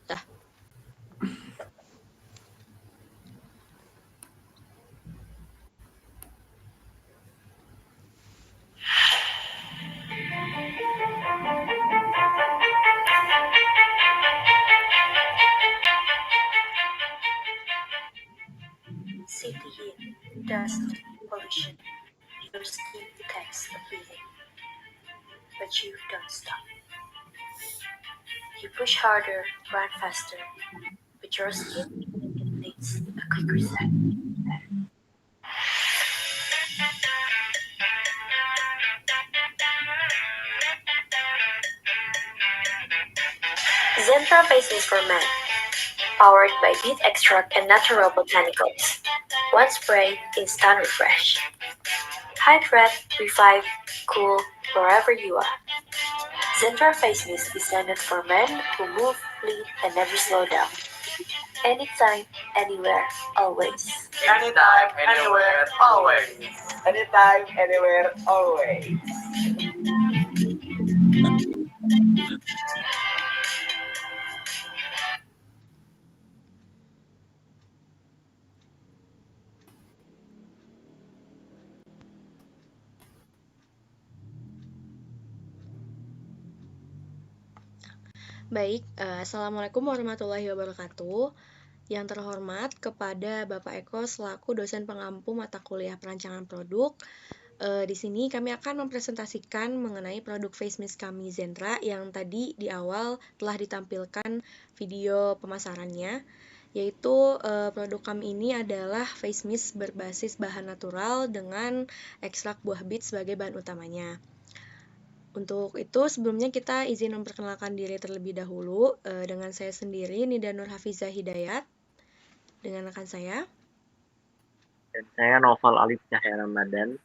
Dah. City heat, dust, pollution, your skin takes a beating. But you don't stop. You push harder, run faster, but your skin needs a quick reset. Zentra Face Mist for Men, powered by beet extract and natural botanicals. One spray, instant refresh. Hydrate, revive, cool wherever you are. Zentra Face Mist is designed for men who move, lead, and never slow down. Anytime, anywhere, always. Anytime, anywhere, always. Anytime, anywhere, always. Baik, Assalamualaikum warahmatullahi wabarakatuh. Yang terhormat kepada Bapak Eko selaku dosen pengampu mata kuliah perancangan produk. Di sini kami akan mempresentasikan mengenai produk face mist kami Zentra yang tadi di awal telah ditampilkan video pemasarannya, yaitu produk kami ini adalah face mist berbasis bahan natural dengan ekstrak buah bit sebagai bahan utamanya. Untuk itu, sebelumnya kita izin memperkenalkan diri terlebih dahulu dengan saya sendiri, Nida Nur Hafizah Hidayat, dengan rekan saya. Dan saya Noval Alif Cahya Ramadan.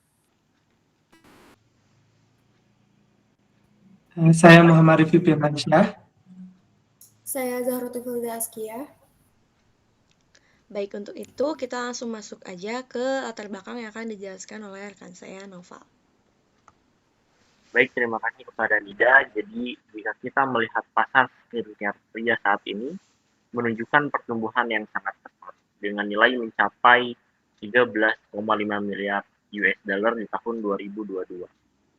Saya Muhammad Rifki Firmansyah. Saya Zahrotul Filda Askia. Baik, untuk itu kita langsung masuk aja ke latar belakang yang akan dijelaskan oleh rekan saya, Noval. Baik, terima kasih kepada Nida. Jadi, jika kita melihat pasar skincare pria saat ini, menunjukkan pertumbuhan yang sangat pesat, dengan nilai mencapai 13,5 miliar US dollar di tahun 2022,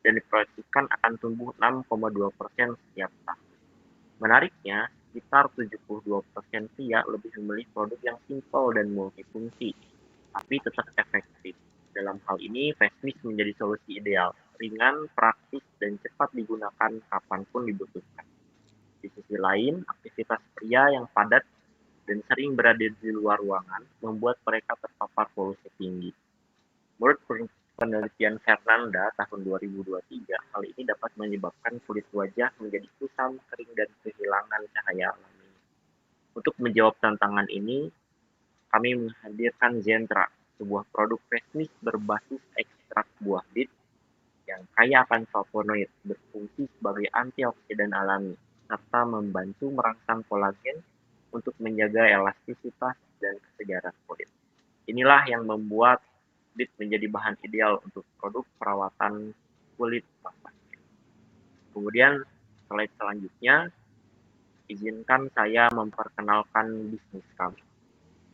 dan diproyeksikan akan tumbuh 6,2% setiap tahun. Menariknya, sekitar 72% pria lebih memilih produk yang simpel dan multifungsi, tapi tetap efektif. Dalam hal ini, face mist menjadi solusi ideal, ringan, praktis, dan cepat digunakan kapanpun dibutuhkan. Di sisi lain, aktivitas pria yang padat dan sering berada di luar ruangan membuat mereka terpapar polusi tinggi. Menurut penelitian Fernanda tahun 2023, hal ini dapat menyebabkan kulit wajah menjadi kusam, kering, dan kehilangan cahaya alami. Untuk menjawab tantangan ini, kami menghadirkan Zentra, sebuah produk face mist berbasis ekstrak buah bit yang kaya akan flavonoid, berfungsi sebagai antioksidan alami, serta membantu merangsang kolagen untuk menjaga elastisitas dan kesegaran kulit. Inilah yang membuat bit menjadi bahan ideal untuk produk perawatan kulit tanpa skin. Kemudian, slide selanjutnya, izinkan saya memperkenalkan bisnis kami.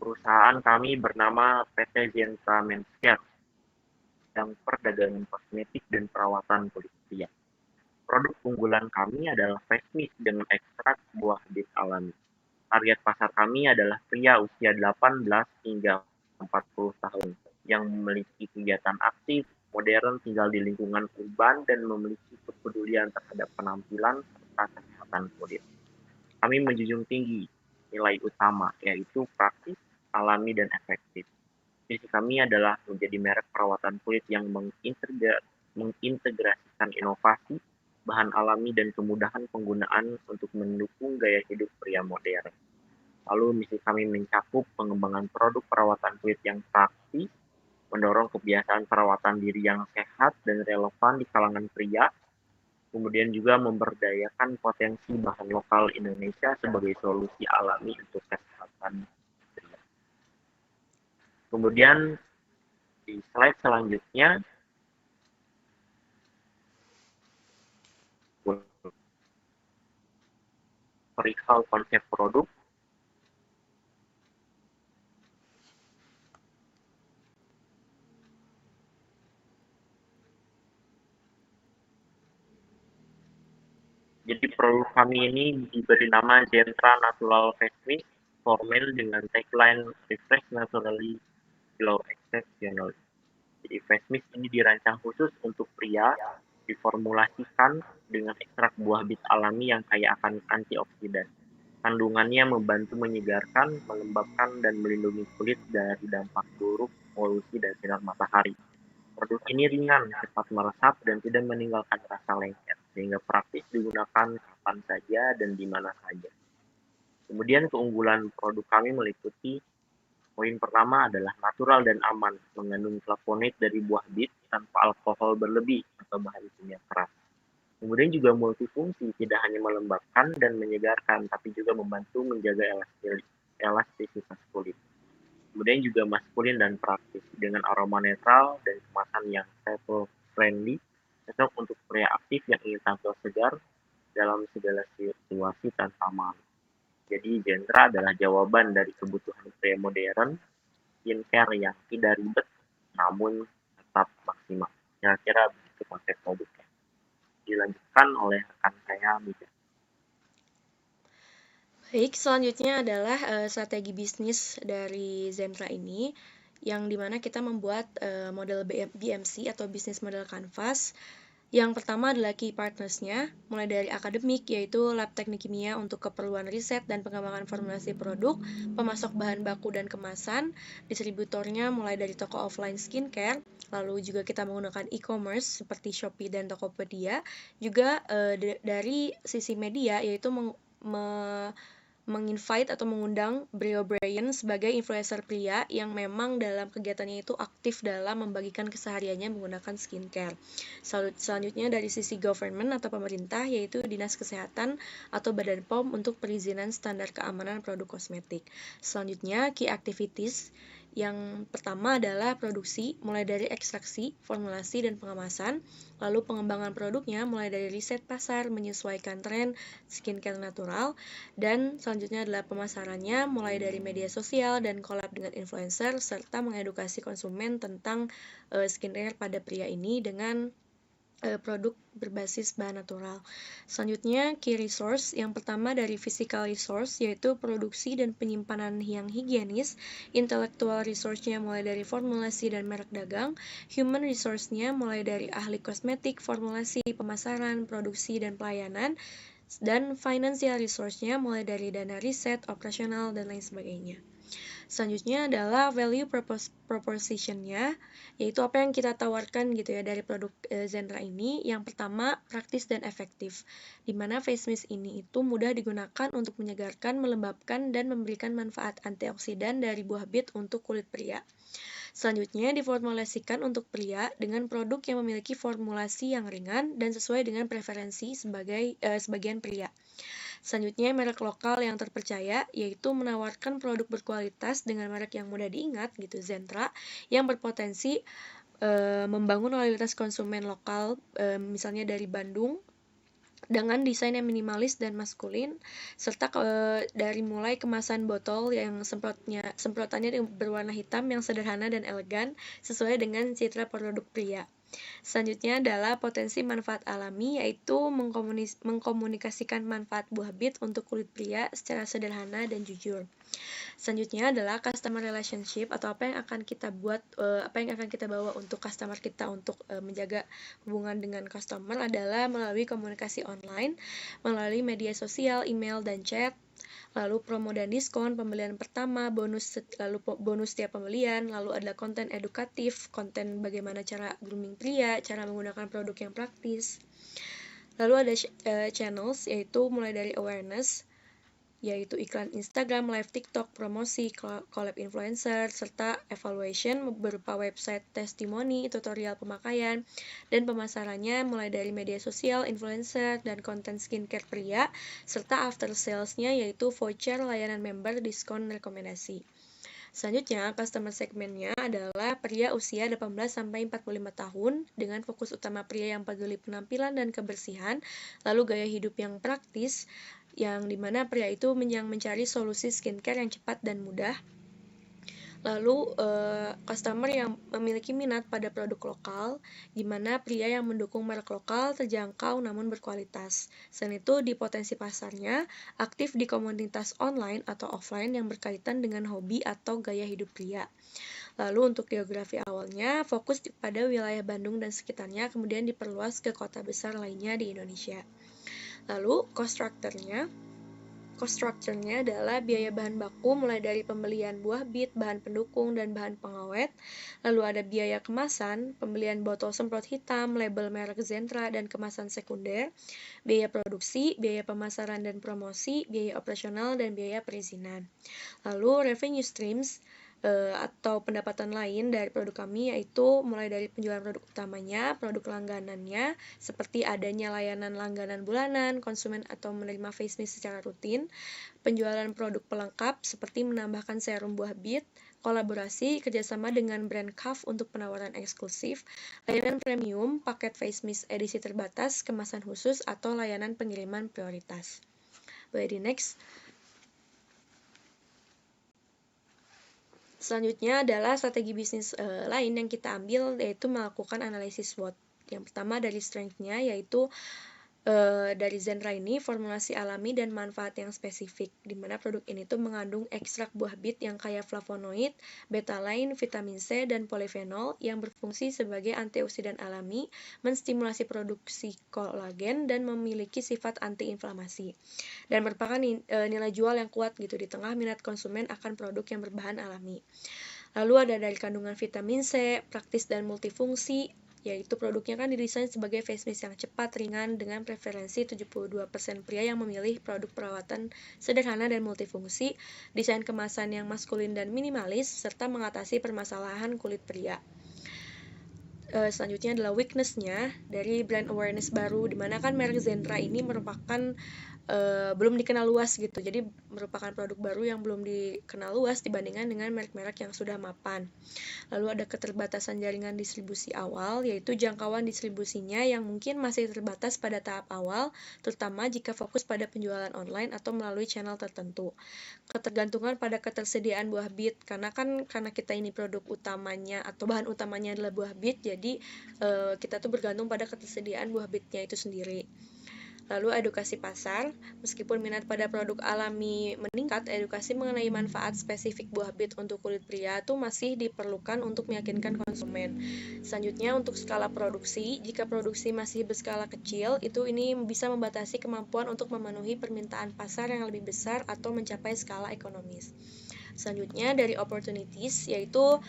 Perusahaan kami bernama PT Zentra Men's Care, yang perdagangan kosmetik dan perawatan kulit pria. Produk unggulan kami adalah face mist dengan ekstrak buah bit alami. Target pasar kami adalah pria usia 18 hingga 40 tahun yang memiliki kegiatan aktif, modern, tinggal di lingkungan urban, dan memiliki kepedulian terhadap penampilan serta kesehatan kulit. Kami menjunjung tinggi nilai utama, yaitu praktis, alami, dan efektif. Visi kami adalah menjadi merek perawatan kulit yang mengintegrasikan inovasi, bahan alami, dan kemudahan penggunaan untuk mendukung gaya hidup pria modern. Lalu misi kami mencakup pengembangan produk perawatan kulit yang praktis, mendorong kebiasaan perawatan diri yang sehat dan relevan di kalangan pria, kemudian juga memberdayakan potensi bahan lokal Indonesia sebagai solusi alami untuk kesehatan pria. Kemudian di slide selanjutnya, perihal konsep produk, Produk kami ini diberi nama Zentra Natural Face Mist Formel dengan tagline Refresh Naturally, Glow Exceptional. Jadi face mist ini dirancang khusus untuk pria, diformulasikan dengan ekstrak buah bit alami yang kaya akan antioksidan. Kandungannya membantu menyegarkan, melembabkan, dan melindungi kulit dari dampak buruk polusi dan sinar matahari. Produk ini ringan, cepat meresap, dan tidak meninggalkan rasa lengket, sehingga praktis digunakan kapan saja dan di mana saja. Kemudian keunggulan produk kami meliputi poin pertama adalah natural dan aman, mengandung flavonoid dari buah bit tanpa alkohol berlebih atau bahan kimia keras. Kemudian juga multifungsi, tidak hanya melembabkan dan menyegarkan, tapi juga membantu menjaga elastisitas kulit. Kemudian juga maskulin dan praktis, dengan aroma netral dan kemasan yang travel friendly, cocok untuk pria aktif yang ingin tampil segar dalam segala situasi tanpa malu. Jadi Zentra adalah jawaban dari kebutuhan pria modern, skincare yang tidak ribet namun tetap maksimal. Kira-kira begitu konsep produknya. Dilanjutkan oleh rekan saya, Mika. Baik, selanjutnya adalah strategi bisnis dari Zentra ini, yang dimana kita membuat model BMC atau Business Model Canvas. Yang pertama adalah key partners-nya, mulai dari akademik, yaitu lab teknik kimia untuk keperluan riset dan pengembangan formulasi produk, pemasok bahan baku dan kemasan, distributornya mulai dari toko offline skincare, lalu juga kita menggunakan e-commerce seperti Shopee dan Tokopedia, juga dari sisi media, yaitu menginvite atau mengundang Brio Brian sebagai influencer pria yang memang dalam kegiatannya itu aktif dalam membagikan kesehariannya menggunakan skincare. Selanjutnya dari sisi government atau pemerintah, yaitu Dinas Kesehatan atau Badan POM untuk perizinan standar keamanan produk kosmetik. Selanjutnya key activities. Yang pertama adalah produksi, mulai dari ekstraksi, formulasi, dan pengemasan, lalu pengembangan produknya mulai dari riset pasar, menyesuaikan tren skincare natural, dan selanjutnya adalah pemasarannya mulai dari media sosial dan collab dengan influencer, serta mengedukasi konsumen tentang skincare pada pria ini dengan produk berbasis bahan natural. Selanjutnya, key resource. Yang pertama dari physical resource, yaitu produksi dan penyimpanan yang higienis. Intellectual resource-nya mulai dari formulasi dan merek dagang. Human resource-nya mulai dari ahli kosmetik, formulasi, pemasaran, produksi, dan pelayanan. Dan financial resource-nya mulai dari dana riset, operasional, dan lain sebagainya. Selanjutnya adalah value proposition-nya, yaitu apa yang kita tawarkan gitu ya dari produk Zentra ini. Yang pertama, praktis dan efektif, di mana face mist ini itu mudah digunakan untuk menyegarkan, melembabkan, dan memberikan manfaat antioksidan dari buah bit untuk kulit pria. Selanjutnya, diformulasikan untuk pria dengan produk yang memiliki formulasi yang ringan dan sesuai dengan preferensi sebagian pria. Selanjutnya, merek lokal yang terpercaya, yaitu menawarkan produk berkualitas dengan merek yang mudah diingat, gitu, Zentra, yang berpotensi membangun loyalitas konsumen lokal, misalnya dari Bandung, dengan desain yang minimalis dan maskulin, serta dari mulai kemasan botol yang semprotannya berwarna hitam yang sederhana dan elegan, sesuai dengan citra produk pria. Selanjutnya adalah potensi manfaat alami, yaitu mengkomunikasikan manfaat buah bit untuk kulit pria secara sederhana dan jujur. Selanjutnya adalah customer relationship, atau apa yang akan kita bawa untuk customer kita untuk menjaga hubungan dengan customer adalah melalui komunikasi online, melalui media sosial, email, dan chat. Lalu promo dan diskon, pembelian pertama, bonus setiap pembelian, lalu ada konten edukatif, konten bagaimana cara grooming pria, cara menggunakan produk yang praktis. Lalu ada channels, yaitu mulai dari awareness, yaitu iklan Instagram, live TikTok, promosi, collab influencer, serta evaluation berupa website testimoni, tutorial pemakaian, dan pemasarannya mulai dari media sosial, influencer, dan konten skincare pria, serta after sales-nya yaitu voucher, layanan member, diskon, rekomendasi. Selanjutnya, customer segmennya adalah pria usia 18-45 tahun dengan fokus utama pria yang peduli penampilan dan kebersihan, lalu gaya hidup yang praktis, yang dimana pria itu yang mencari solusi skincare yang cepat dan mudah. Lalu customer yang memiliki minat pada produk lokal, di mana pria yang mendukung merek lokal terjangkau namun berkualitas. Selain itu, di potensi pasarnya, aktif di komunitas online atau offline yang berkaitan dengan hobi atau gaya hidup pria. Lalu untuk geografi awalnya, fokus pada wilayah Bandung dan sekitarnya, kemudian diperluas ke kota besar lainnya di Indonesia. Lalu cost structure-nya adalah biaya bahan baku mulai dari pembelian buah bit, bahan pendukung, dan bahan pengawet. Lalu ada biaya kemasan, pembelian botol semprot hitam, label merek Zentra, dan kemasan sekunder. Biaya produksi, biaya pemasaran dan promosi, biaya operasional, dan biaya perizinan. Lalu revenue streams atau pendapatan lain dari produk kami yaitu mulai dari penjualan produk utamanya, produk langganannya, seperti adanya layanan langganan bulanan, konsumen atau menerima face mist secara rutin, penjualan produk pelengkap seperti menambahkan serum buah bit, kolaborasi kerjasama dengan brand Kaf untuk penawaran eksklusif, layanan premium, paket face mist edisi terbatas, kemasan khusus, atau layanan pengiriman prioritas. Boleh di next. Selanjutnya adalah strategi bisnis lain yang kita ambil, yaitu melakukan analisis SWOT. Yang pertama dari strength-nya, yaitu dari Zentra ini formulasi alami dan manfaat yang spesifik, di mana produk ini tuh mengandung ekstrak buah bit yang kaya flavonoid, betalain, vitamin C, dan polifenol yang berfungsi sebagai antioksidan alami, menstimulasi produksi kolagen, dan memiliki sifat antiinflamasi. Dan merupakan nilai jual yang kuat gitu di tengah minat konsumen akan produk yang berbahan alami. Lalu ada dari kandungan vitamin C, praktis dan multifungsi, yaitu produknya kan didesain sebagai face mist yang cepat, ringan, dengan preferensi 72% pria yang memilih produk perawatan sederhana dan multifungsi, desain kemasan yang maskulin dan minimalis, serta mengatasi permasalahan kulit pria. Selanjutnya adalah weakness-nya dari brand awareness baru, dimana kan merek Zentra ini merupakan belum dikenal luas gitu, jadi merupakan produk baru yang belum dikenal luas dibandingkan dengan merek-merek yang sudah mapan. Lalu ada keterbatasan jaringan distribusi awal, yaitu jangkauan distribusinya yang mungkin masih terbatas pada tahap awal, terutama jika fokus pada penjualan online atau melalui channel tertentu. Ketergantungan pada ketersediaan buah bit, karena kita ini produk utamanya atau bahan utamanya adalah buah bit, jadi kita tuh bergantung pada ketersediaan buah bitnya itu sendiri. Lalu edukasi pasar, meskipun minat pada produk alami meningkat, edukasi mengenai manfaat spesifik buah bit untuk kulit pria itu masih diperlukan untuk meyakinkan konsumen. Selanjutnya untuk skala produksi, jika produksi masih berskala kecil, ini bisa membatasi kemampuan untuk memenuhi permintaan pasar yang lebih besar atau mencapai skala ekonomis. Selanjutnya dari opportunities, yaitu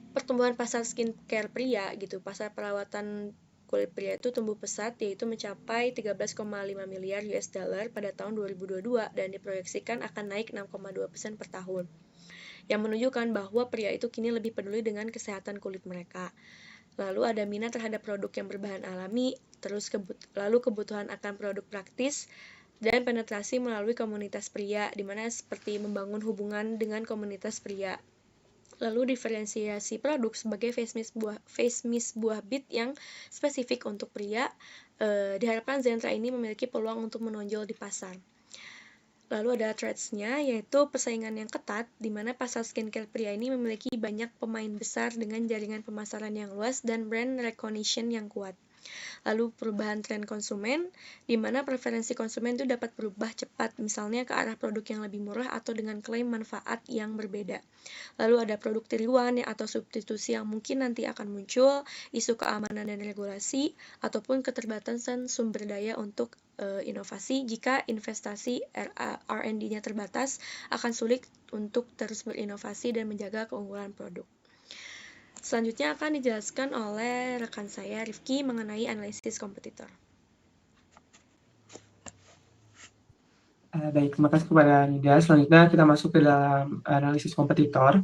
pertumbuhan pasar skincare pria gitu, pasar perawatan kulit pria itu tumbuh pesat, yaitu mencapai 13,5 miliar US dollar pada tahun 2022 dan diproyeksikan akan naik 6,2% per tahun, yang menunjukkan bahwa pria itu kini lebih peduli dengan kesehatan kulit mereka. Lalu ada minat terhadap produk yang berbahan alami, lalu kebutuhan akan produk praktis, dan penetrasi melalui komunitas pria, di mana seperti membangun hubungan dengan komunitas pria. Lalu diferensiasi produk sebagai face mist buah bit yang spesifik untuk pria, diharapkan Zentra ini memiliki peluang untuk menonjol di pasar. Lalu ada threats-nya, yaitu persaingan yang ketat, di mana pasar skincare pria ini memiliki banyak pemain besar dengan jaringan pemasaran yang luas dan brand recognition yang kuat. Lalu perubahan tren konsumen, di mana preferensi konsumen itu dapat berubah cepat, misalnya ke arah produk yang lebih murah atau dengan klaim manfaat yang berbeda. Lalu ada produk tiruan atau substitusi yang mungkin nanti akan muncul, isu keamanan dan regulasi, ataupun keterbatasan sumber daya untuk inovasi. Jika investasi R&D-nya terbatas, akan sulit untuk terus berinovasi dan menjaga keunggulan produk. Selanjutnya akan dijelaskan oleh rekan saya, Rifki, mengenai analisis kompetitor. Baik, terima kasih kepada Nida. Selanjutnya kita masuk ke dalam analisis kompetitor.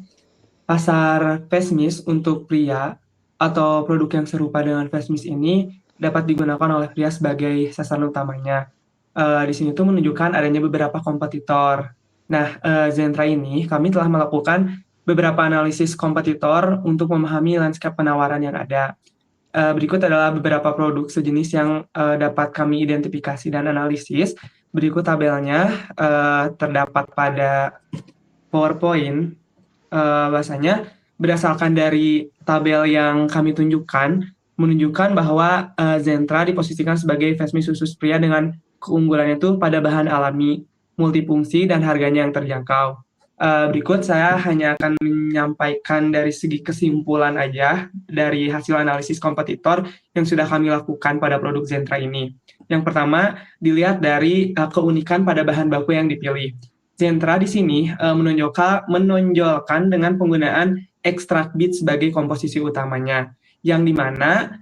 Pasar face mist untuk pria atau produk yang serupa dengan face mist ini dapat digunakan oleh pria sebagai sasaran utamanya. Di sini tuh menunjukkan adanya beberapa kompetitor. Nah, Zentra ini kami telah melakukan beberapa analisis kompetitor untuk memahami lanskap penawaran yang ada. Berikut adalah beberapa produk sejenis yang dapat kami identifikasi dan analisis. Berikut tabelnya terdapat pada PowerPoint. Bahasanya berdasarkan dari tabel yang kami tunjukkan, menunjukkan bahwa Zentra diposisikan sebagai face mist khusus pria dengan keunggulannya itu pada bahan alami, multifungsi, dan harganya yang terjangkau. Berikut saya hanya akan menyampaikan dari segi kesimpulan aja dari hasil analisis kompetitor yang sudah kami lakukan pada produk Zentra ini. Yang pertama, dilihat dari keunikan pada bahan baku yang dipilih. Zentra di sini menonjolkan dengan penggunaan ekstrak bit sebagai komposisi utamanya, yang dimana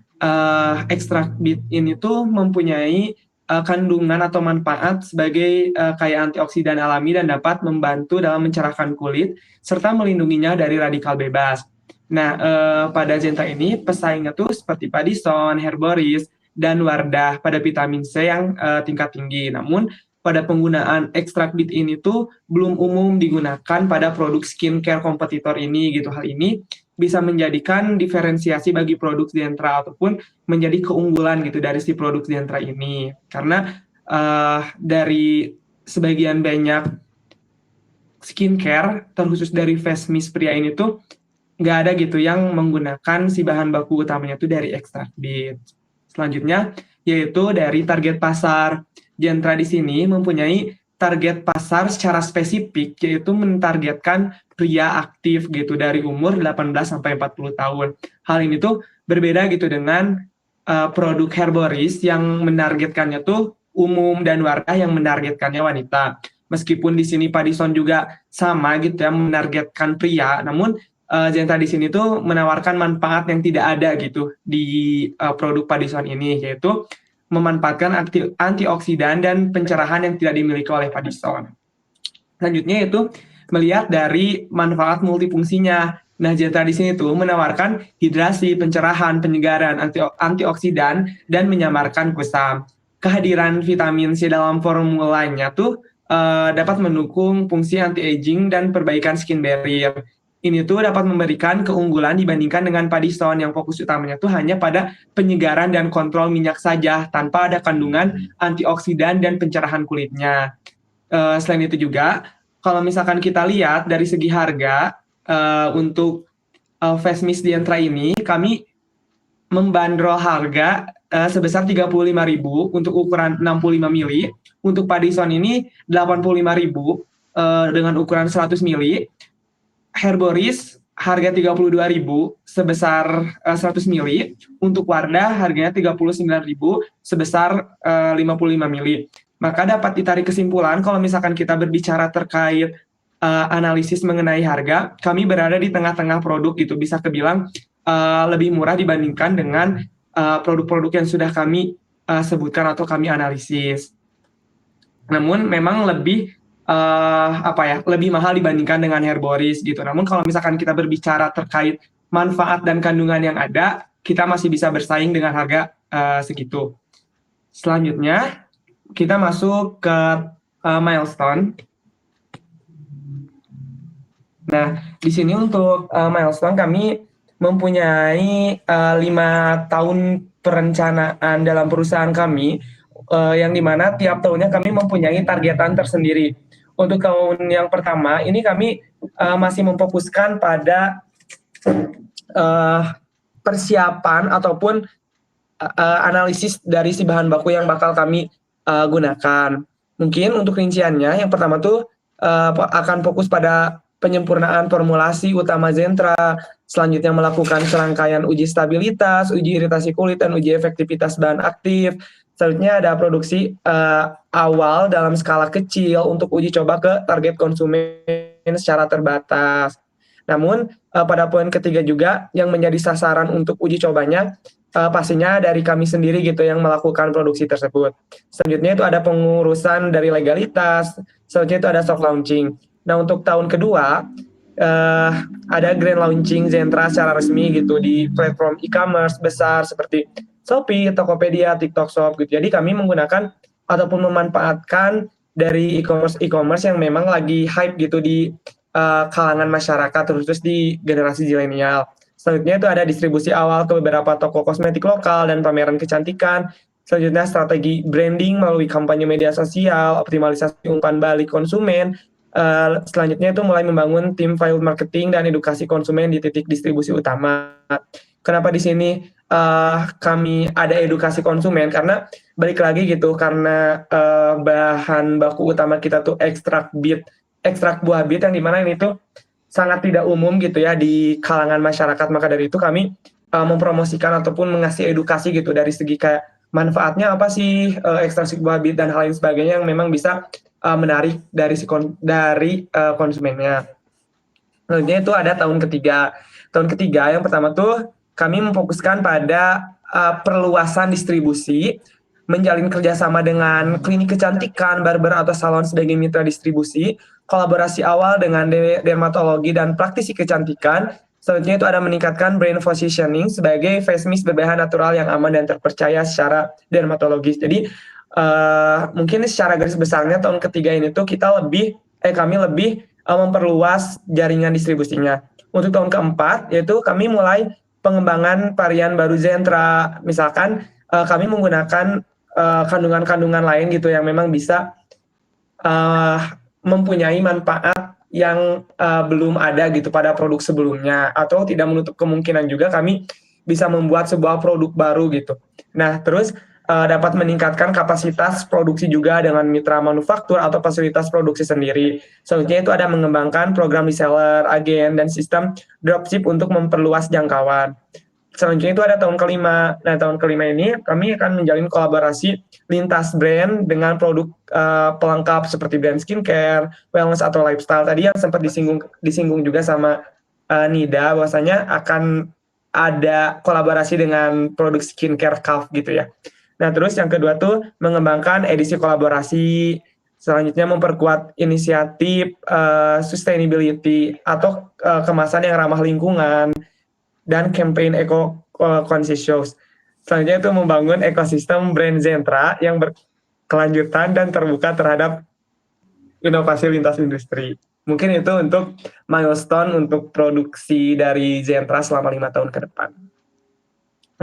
ekstrak bit ini tuh mempunyai kandungan atau manfaat sebagai kaya antioksidan alami dan dapat membantu dalam mencerahkan kulit serta melindunginya dari radikal bebas. Nah, pada Zentra ini pesaingnya tuh seperti Padison, Herboris, dan Wardah pada vitamin C yang tingkat tinggi. Namun pada penggunaan ekstrak bit ini tuh belum umum digunakan pada produk skincare kompetitor ini gitu. Hal ini bisa menjadikan diferensiasi bagi produk Zentra ataupun menjadi keunggulan gitu dari si produk Zentra ini. Karena dari sebagian banyak skincare, terkhusus dari face mist pria ini tuh nggak ada gitu yang menggunakan si bahan baku utamanya tuh dari ekstrak bit. Selanjutnya yaitu dari target pasar. Zentra di sini mempunyai target pasar secara spesifik, yaitu mentargetkan pria aktif gitu dari umur 18 sampai 40 tahun. Hal ini tuh berbeda gitu dengan produk Herboris yang menargetkannya tuh umum dan Wardah yang menargetkannya wanita. Meskipun di sini Padison juga sama gitu ya menargetkan pria, namun Zentra di sini tuh menawarkan manfaat yang tidak ada gitu di produk Padison ini, yaitu memanfaatkan antioksidan dan pencerahan yang tidak dimiliki oleh Padison. Selanjutnya yaitu melihat dari manfaat multifungsinya. Nah, Zentra di sini tuh menawarkan hidrasi, pencerahan, penyegaran, antioksidan, dan menyamarkan kusam. Kehadiran vitamin C dalam formulanya tuh dapat mendukung fungsi anti-aging dan perbaikan skin barrier. Ini tuh dapat memberikan keunggulan dibandingkan dengan Padison yang fokus utamanya tuh hanya pada penyegaran dan kontrol minyak saja tanpa ada kandungan antioksidan dan pencerahan kulitnya. Selain itu juga, kalau misalkan kita lihat dari segi harga untuk face mist Zentra ini, kami membandrol harga sebesar 35.000 untuk ukuran 65 mili. Untuk Padison ini 85.000 dengan ukuran 100 mili. Herboris harga 32.000 sebesar 100 mili. Untuk Wardah harganya 39.000 sebesar 55 mili. Maka dapat ditarik kesimpulan kalau misalkan kita berbicara terkait analisis mengenai harga, kami berada di tengah-tengah produk gitu, bisa kebilang lebih murah dibandingkan dengan produk-produk yang sudah kami sebutkan atau kami analisis. Namun memang lebih lebih mahal dibandingkan dengan Herboris gitu. Namun kalau misalkan kita berbicara terkait manfaat dan kandungan yang ada, kita masih bisa bersaing dengan harga segitu. Selanjutnya kita masuk ke milestone. Nah, di sini untuk milestone kami mempunyai 5 tahun perencanaan dalam perusahaan kami, yang dimana tiap tahunnya kami mempunyai targetan tersendiri. Untuk tahun yang pertama, ini kami masih memfokuskan pada persiapan ataupun analisis dari si bahan baku yang bakal kami gunakan. Mungkin untuk rinciannya, yang pertama tuh akan fokus pada penyempurnaan formulasi utama Zentra, selanjutnya melakukan serangkaian uji stabilitas, uji iritasi kulit, dan uji efektivitas bahan aktif. Selanjutnya ada produksi awal dalam skala kecil untuk uji coba ke target konsumen secara terbatas. Namun pada poin ketiga juga yang menjadi sasaran untuk uji cobanya pastinya dari kami sendiri gitu yang melakukan produksi tersebut. Selanjutnya itu ada pengurusan dari legalitas, selanjutnya itu ada soft launching. Nah, untuk tahun kedua ada grand launching Zentra secara resmi gitu di platform e-commerce besar seperti Shopee, Tokopedia, TikTok Shop gitu. Jadi kami menggunakan ataupun memanfaatkan dari e-commerce yang memang lagi hype gitu di kalangan masyarakat, terus di generasi zilenial. Selanjutnya itu ada distribusi awal ke beberapa toko kosmetik lokal dan pameran kecantikan. Selanjutnya strategi branding melalui kampanye media sosial, optimalisasi umpan balik konsumen, selanjutnya itu mulai membangun tim field marketing dan edukasi konsumen di titik distribusi utama. Kenapa di sini kami ada edukasi konsumen? Karena balik lagi gitu, karena bahan baku utama kita tuh ekstrak buah bit, yang dimana ini tuh sangat tidak umum gitu ya di kalangan masyarakat. Maka dari itu kami mempromosikan ataupun mengasih edukasi gitu dari segi kayak manfaatnya apa sih ekstraksi buah bit dan hal lain sebagainya yang memang bisa menarik dari konsumennya. Selanjutnya itu ada tahun ketiga. Tahun ketiga yang pertama tuh kami memfokuskan pada perluasan distribusi, menjalin kerjasama dengan klinik kecantikan, barber atau salon sebagai mitra distribusi, kolaborasi awal dengan dermatologi dan praktisi kecantikan. Selanjutnya itu ada meningkatkan brand positioning sebagai face mist berbahan natural yang aman dan terpercaya secara dermatologis. Jadi mungkin secara garis besarnya tahun ketiga ini tuh kami lebih memperluas jaringan distribusinya. Untuk tahun keempat yaitu kami mulai pengembangan varian baru Zentra. Misalkan kami menggunakan kandungan-kandungan lain gitu yang memang bisa mempunyai manfaat yang belum ada gitu pada produk sebelumnya, atau tidak menutup kemungkinan juga kami bisa membuat sebuah produk baru gitu. Nah, terus dapat meningkatkan kapasitas produksi juga dengan mitra manufaktur atau fasilitas produksi sendiri. Selanjutnya itu ada mengembangkan program reseller, agen, dan sistem dropship untuk memperluas jangkauan. Selanjutnya itu ada tahun kelima. Nah, tahun kelima ini kami akan menjalin kolaborasi lintas brand dengan produk pelengkap seperti brand skincare, wellness, atau lifestyle. Tadi yang sempat disinggung juga sama Nida, bahwasanya akan ada kolaborasi dengan produk skincare Calf gitu ya. Nah, terus yang kedua tuh mengembangkan edisi kolaborasi, selanjutnya memperkuat inisiatif sustainability atau kemasan yang ramah lingkungan, dan campaign eco-conscious. Selanjutnya itu membangun ekosistem brand Zentra yang berkelanjutan dan terbuka terhadap inovasi lintas industri. Mungkin itu untuk milestone untuk produksi dari Zentra selama 5 tahun ke depan.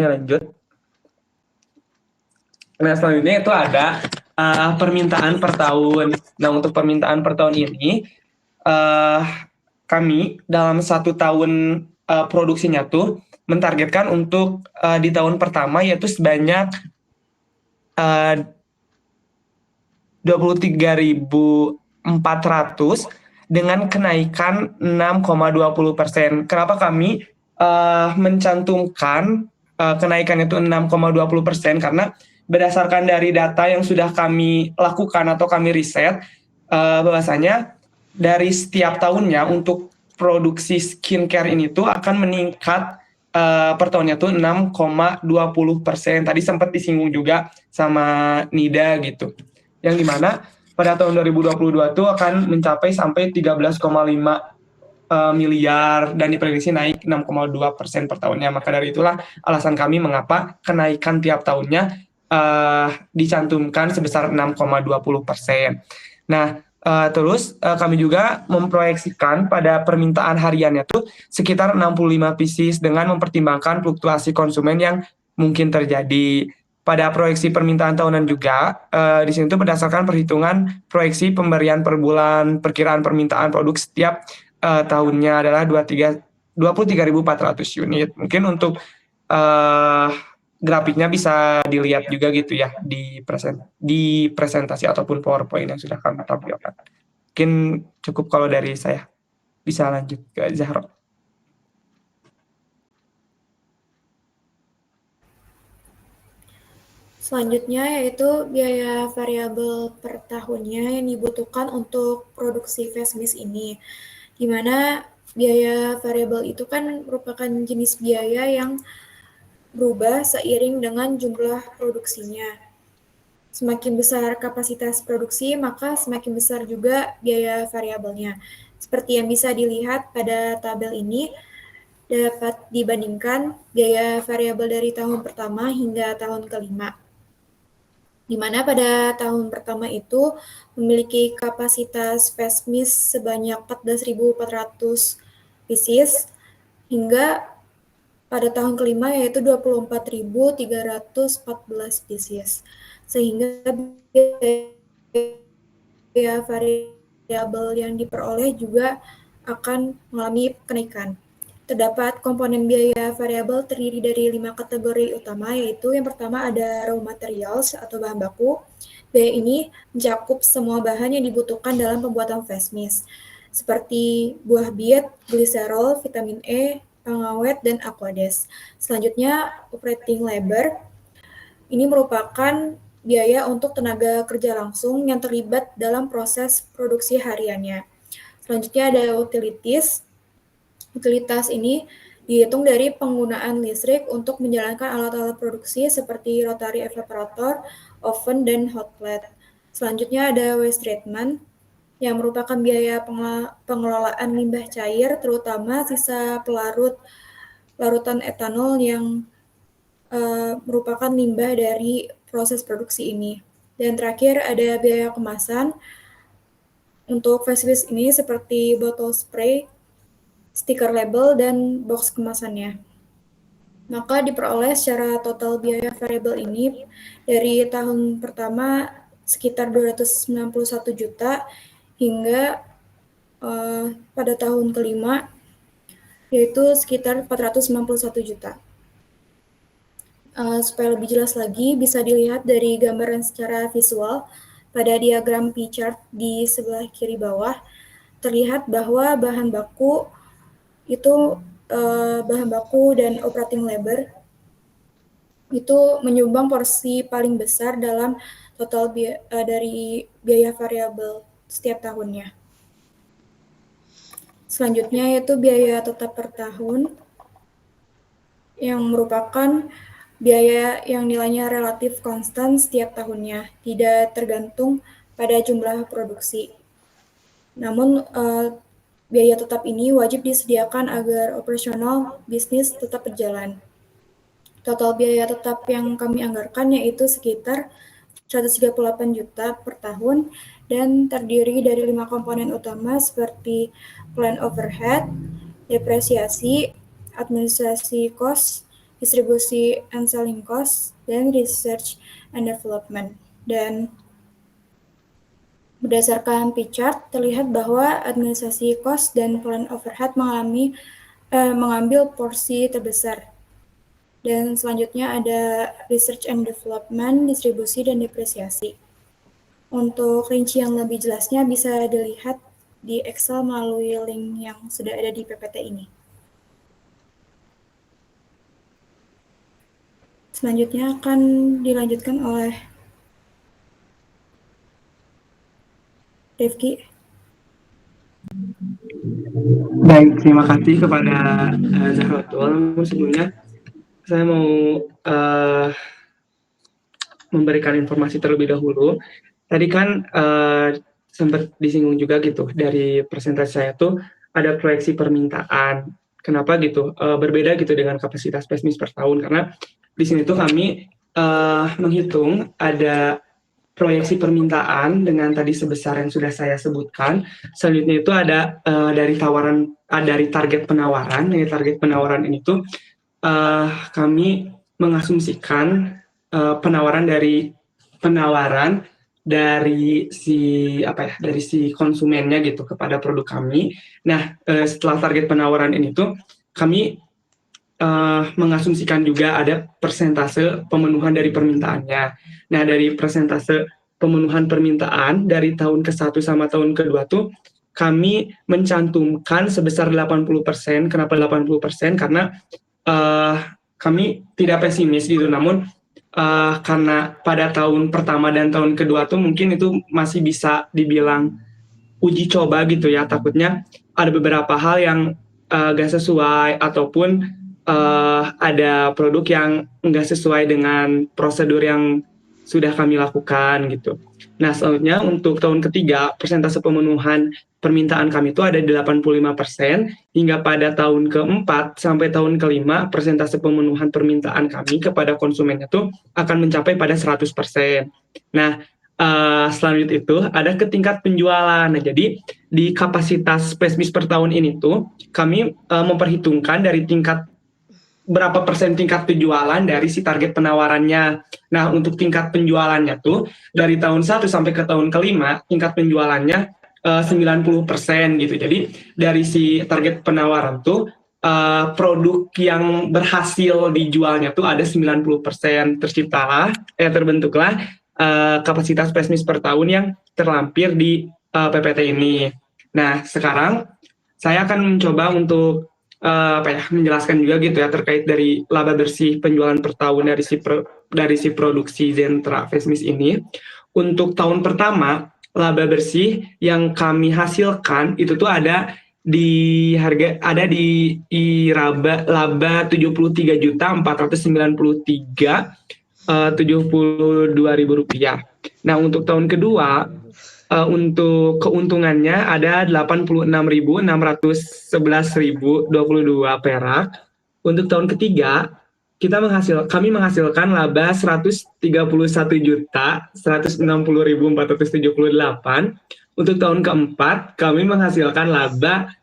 Ayo lanjut. Nah, selanjutnya itu ada permintaan per tahun. Nah, untuk permintaan per tahun ini, kami dalam 1 tahun produksinya tuh mentargetkan untuk di tahun pertama yaitu sebanyak 23.400 dengan kenaikan 6,20%. Kenapa kami mencantumkan kenaikan itu 6,20%? Karena berdasarkan dari data yang sudah kami lakukan atau kami riset, bahwasanya dari setiap tahunnya untuk produksi skincare ini tuh akan meningkat per tahunnya tuh 6,20%. Tadi sempat disinggung juga sama Nida gitu. Yang dimana pada tahun 2022 tuh akan mencapai sampai 13,5 miliar dan diprediksi naik 6,2% per tahunnya. Maka dari itulah alasan kami mengapa kenaikan tiap tahunnya dicantumkan sebesar 6,20%. Nah, terus kami juga memproyeksikan pada permintaan hariannya tuh sekitar 65 pieces dengan mempertimbangkan fluktuasi konsumen yang mungkin terjadi. Pada proyeksi permintaan tahunan juga, di sini tuh berdasarkan perhitungan proyeksi pemberian per bulan, perkiraan permintaan produk setiap tahunnya adalah 23.400 unit. Mungkin untuk grafiknya bisa dilihat juga gitu ya di presentasi ataupun PowerPoint yang sudah kami tampilkan. Mungkin cukup kalau dari saya. Bisa lanjut ke Zahra. Selanjutnya yaitu biaya variabel per tahunnya yang dibutuhkan untuk produksi face mist ini. Di mana biaya variabel itu kan merupakan jenis biaya yang berubah seiring dengan jumlah produksinya. Semakin besar kapasitas produksi, maka semakin besar juga biaya variabelnya. Seperti yang bisa dilihat pada tabel ini, dapat dibandingkan biaya variabel dari tahun pertama hingga tahun kelima. Di mana pada tahun pertama itu memiliki kapasitas face mist sebanyak 14.400 pieces, hingga pada tahun kelima yaitu 24.314 pieces. Sehingga biaya variabel variabel yang diperoleh juga akan mengalami kenaikan. Terdapat komponen biaya variabel terdiri dari 5 kategori utama, yaitu yang pertama ada raw materials atau bahan baku. Biaya ini mencakup semua bahan yang dibutuhkan dalam pembuatan face mist, seperti buah bit, gliserol, vitamin E, pengawet, dan aquades. Selanjutnya, operating labor. Ini merupakan biaya untuk tenaga kerja langsung yang terlibat dalam proses produksi hariannya. Selanjutnya ada utilities. Utilitas ini dihitung dari penggunaan listrik untuk menjalankan alat-alat produksi seperti rotary evaporator, oven, dan hot plate. Selanjutnya ada waste treatment, yang merupakan biaya pengelolaan limbah cair, terutama sisa larutan etanol yang merupakan limbah dari proses produksi ini. Dan terakhir ada biaya kemasan. Untuk face mist ini seperti botol spray, stiker label, dan box kemasannya. Maka diperoleh secara total biaya variabel ini dari tahun pertama sekitar 291 juta hingga pada tahun kelima yaitu sekitar 491 juta. Supaya lebih jelas lagi, bisa dilihat dari gambaran secara visual pada diagram pie chart di sebelah kiri bawah, terlihat bahwa bahan baku dan operating labor itu menyumbang porsi paling besar dalam total dari biaya variabel setiap tahunnya. Selanjutnya yaitu biaya tetap per tahun, yang merupakan biaya yang nilainya relatif konstan setiap tahunnya, tidak tergantung pada jumlah produksi. Namun, biaya tetap ini wajib disediakan agar operasional bisnis tetap berjalan. Total biaya tetap yang kami anggarkan yaitu sekitar 138 juta per tahun dan terdiri dari 5 komponen utama seperti plant overhead, depresiasi, administrasi cost, distribusi and selling cost, dan research and development. Dan berdasarkan pie chart terlihat bahwa administrasi cost dan plant overhead mengambil porsi terbesar. Dan selanjutnya ada research and development, distribusi, dan depresiasi. Untuk rinci yang lebih jelasnya bisa dilihat di Excel melalui link yang sudah ada di PPT ini. Selanjutnya akan dilanjutkan oleh Rifki. Baik, terima kasih kepada Zahratul. Sebelumnya saya mau memberikan informasi terlebih dahulu. Tadi kan sempat disinggung juga gitu dari presentasi saya tuh ada proyeksi permintaan. Kenapa gitu? Berbeda gitu dengan kapasitas face mist per tahun, karena di sini tuh kami menghitung ada proyeksi permintaan dengan tadi sebesar yang sudah saya sebutkan. Selanjutnya itu ada dari target penawaran. Dari target penawaran ini tuh kami mengasumsikan penawaran dari si konsumennya gitu kepada produk kami. Nah, setelah target penawaran ini tuh kami mengasumsikan juga ada persentase pemenuhan dari permintaannya. Nah, dari persentase pemenuhan permintaan dari tahun ke-1 sama tahun ke-2 tuh kami mencantumkan sebesar 80%. Kenapa 80%? Karena kami tidak pesimis gitu, namun karena pada tahun pertama dan tahun kedua tuh mungkin itu masih bisa dibilang uji coba gitu ya, takutnya ada beberapa hal yang gak sesuai ataupun ada produk yang nggak sesuai dengan prosedur yang sudah kami lakukan gitu. Nah, selanjutnya untuk tahun ketiga, persentase pemenuhan permintaan kami itu ada 85%, hingga pada tahun keempat sampai tahun kelima, persentase pemenuhan permintaan kami kepada konsumennya itu akan mencapai pada 100%. Nah, selanjutnya itu ada ke tingkat penjualan. Nah, jadi di kapasitas face mist per tahun ini tuh kami memperhitungkan dari berapa persen tingkat penjualan dari si target penawarannya. Nah, untuk tingkat penjualannya tuh dari tahun 1 sampai ke tahun kelima, tingkat penjualannya 90% gitu. Jadi dari si target penawaran tuh produk yang berhasil dijualnya tuh ada 90%, terbentuklah kapasitas pesmis per tahun yang terlampir di PPT ini. Nah, sekarang saya akan mencoba untuk menjelaskan juga gitu ya terkait dari laba bersih penjualan per tahun dari si produksi Zentra Fesmis ini. Untuk tahun pertama, laba bersih yang kami hasilkan itu tuh ada di laba 73.493.72 rupiah. Nah, untuk tahun kedua untuk keuntungannya ada 86.611.022 perak. Untuk tahun ketiga kami menghasilkan laba 131.160.478. Untuk tahun keempat kami menghasilkan laba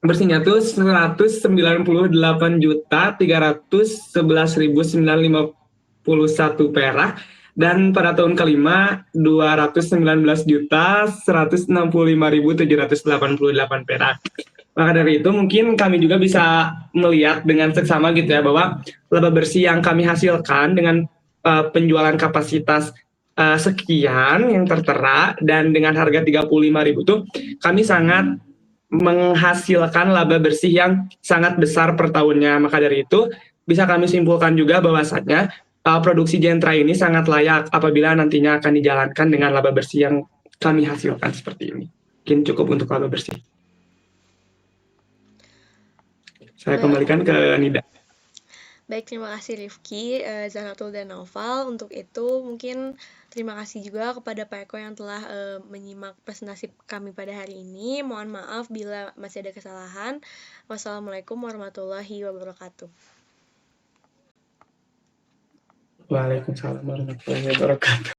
bersihnya tuh 198.311.951 perak. Dan pada tahun kelima 219.165.788 perak. Maka dari itu mungkin kami juga bisa melihat dengan seksama gitu ya bahwa laba bersih yang kami hasilkan dengan penjualan kapasitas sekian yang tertera dan dengan harga 35.000 tuh kami sangat menghasilkan laba bersih yang sangat besar per tahunnya. Maka dari itu bisa kami simpulkan juga bahwasannya produksi Zentra ini sangat layak apabila nantinya akan dijalankan dengan laba bersih yang kami hasilkan seperti ini. Mungkin cukup untuk laba bersih. Saya kembalikan ke Nida. Baik, terima kasih Rifki, Zahratul dan Naufal. Untuk itu mungkin terima kasih juga kepada Pak Eko yang telah menyimak presentasi kami pada hari ini. Mohon maaf bila masih ada kesalahan. Wassalamualaikum warahmatullahi wabarakatuh. Waalaikumsalam warahmatullahi wabarakatuh.